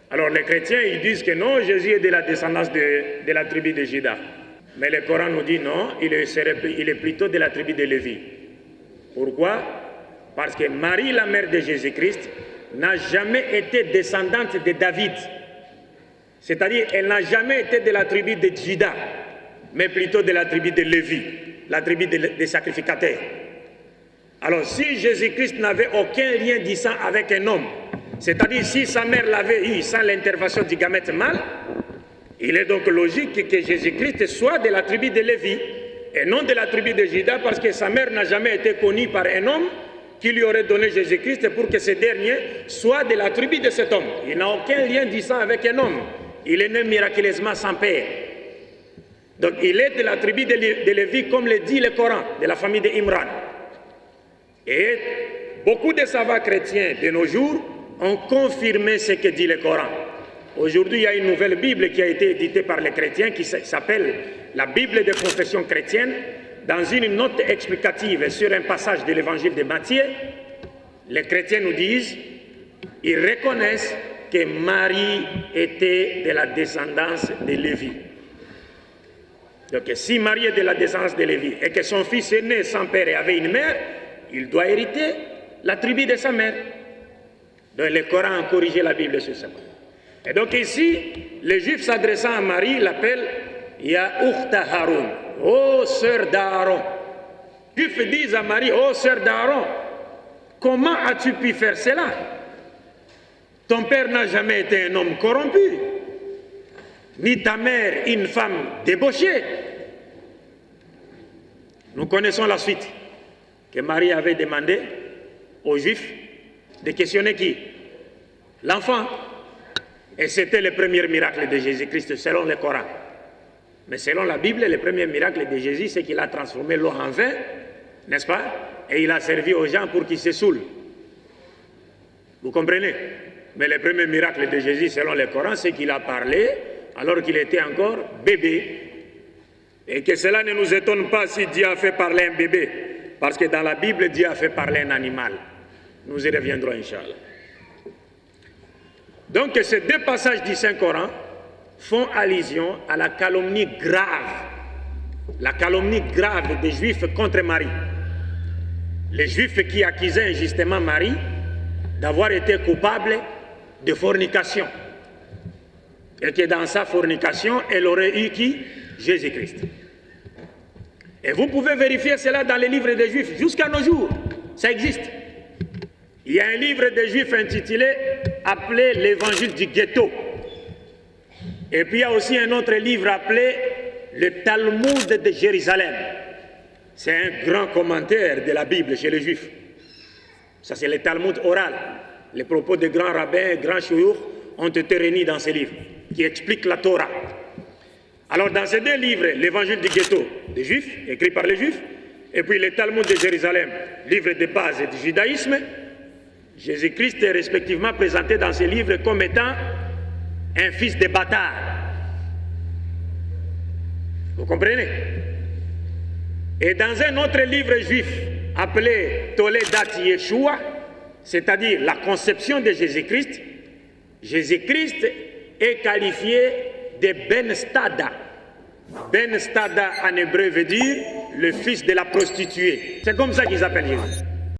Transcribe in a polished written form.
Alors les chrétiens, ils disent que non, Jésus est de la descendance de la tribu de Juda. Mais le Coran nous dit non, il est plutôt de la tribu de Lévi. Pourquoi? Parce que Marie, la mère de Jésus-Christ, n'a jamais été descendante de David. C'est-à-dire, elle n'a jamais été de la tribu de Juda, mais plutôt de la tribu de Lévi, la tribu des sacrificateurs. Alors, si Jésus-Christ n'avait aucun lien du sang avec un homme, c'est-à-dire si sa mère l'avait eu sans l'intervention du gamète mâle, il est donc logique que Jésus-Christ soit de la tribu de Lévi et non de la tribu de Juda, parce que sa mère n'a jamais été connue par un homme qui lui aurait donné Jésus-Christ pour que ce dernier soit de la tribu de cet homme. Il n'a aucun lien du sang avec un homme. Il est né miraculeusement sans père. Donc il est de la tribu de Lévi, comme le dit le Coran, de la famille d'Imran. Et beaucoup de savants chrétiens de nos jours ont confirmé ce que dit le Coran. Aujourd'hui, il y a une nouvelle Bible qui a été éditée par les chrétiens qui s'appelle la Bible de confession chrétienne. Dans une note explicative sur un passage de l'évangile de Matthieu, les chrétiens nous disent, ils reconnaissent que Marie était de la descendance de Lévi. Donc si Marie est de la descendance de Lévi et que son fils est né sans père et avait une mère, il doit hériter la tribu de sa mère. Donc le Coran a corrigé la Bible sur ça. Et donc ici, les Juifs s'adressant à Marie l'appellent Ya Ukhta Haroun, ô sœur d'Aaron. Les Juifs disent à Marie, ô sœur d'Aaron, comment as-tu pu faire cela? Ton père n'a jamais été un homme corrompu, ni ta mère une femme débauchée. Nous connaissons la suite, que Marie avait demandé aux Juifs de questionner qui? L'enfant. Et c'était le premier miracle de Jésus-Christ selon le Coran. Mais selon la Bible, le premier miracle de Jésus, c'est qu'il a transformé l'eau en vin, n'est-ce pas? Et il a servi aux gens pour qu'ils se saoulent. Vous comprenez? Mais le premier miracle de Jésus, selon le Coran, c'est qu'il a parlé alors qu'il était encore bébé. Et que cela ne nous étonne pas si Dieu a fait parler un bébé. Parce que dans la Bible, Dieu a fait parler un animal. Nous y reviendrons, Inch'Allah. Donc ces deux passages du Saint-Coran font allusion à la calomnie grave des Juifs contre Marie. Les Juifs qui accusaient injustement Marie d'avoir été coupable de fornication. Et que dans sa fornication, elle aurait eu qui? Jésus-Christ. Et vous pouvez vérifier cela dans les livres des Juifs jusqu'à nos jours. Ça existe. Il y a un livre des Juifs intitulé, appelé l'Évangile du ghetto. Et puis il y a aussi un autre livre appelé le Talmud de Jérusalem. C'est un grand commentaire de la Bible chez les Juifs. Ça c'est le Talmud oral. Les propos des grands rabbins et grands chouyours ont été réunis dans ce livre qui explique la Torah. Alors dans ces deux livres, l'Évangile du ghetto des Juifs, écrit par les Juifs, et puis le Talmud de Jérusalem, livre de base du judaïsme, Jésus-Christ est respectivement présenté dans ces livres comme étant un fils de bâtard. Vous comprenez? Et dans un autre livre juif appelé Toledat Yeshua, c'est-à-dire la conception de Jésus-Christ, Jésus-Christ est qualifié de Ben Stada. Ben Stada en hébreu veut dire le fils de la prostituée. C'est comme ça qu'ils appellent Jésus.